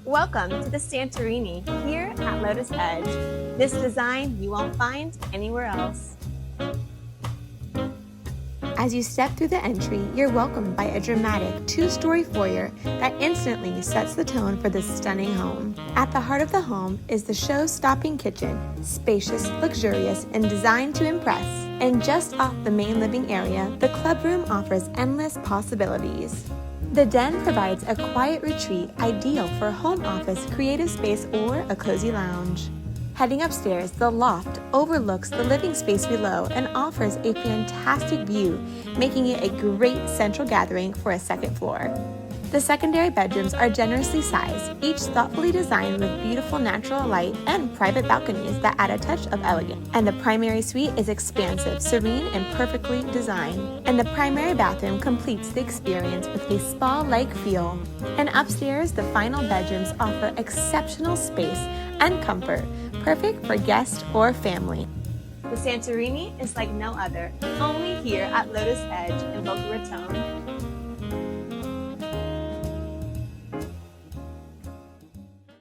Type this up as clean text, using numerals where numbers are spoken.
Welcome to the Santorini here at Lotus Edge. This design you won't find anywhere else. As you step through the entry, you're welcomed by a dramatic two-story foyer that instantly sets the tone for this stunning home. At the heart of the home is the show-stopping kitchen, spacious, luxurious, and designed to impress. And just off the main living area, the club room offers endless possibilities. The den provides a quiet retreat ideal for a home office, creative space, or a cozy lounge. Heading upstairs, the loft overlooks the living space below and offers a fantastic view, making it a great central gathering for a second floor. The secondary bedrooms are generously sized, each thoughtfully designed with beautiful natural light and private balconies that add a touch of elegance. And the primary suite is expansive, serene, and perfectly designed. And the primary bathroom completes the experience with a spa-like feel. And upstairs, the final bedrooms offer exceptional space and comfort, perfect for guests or family. The Santorini is like no other, only here at Lotus Edge in Boca Raton.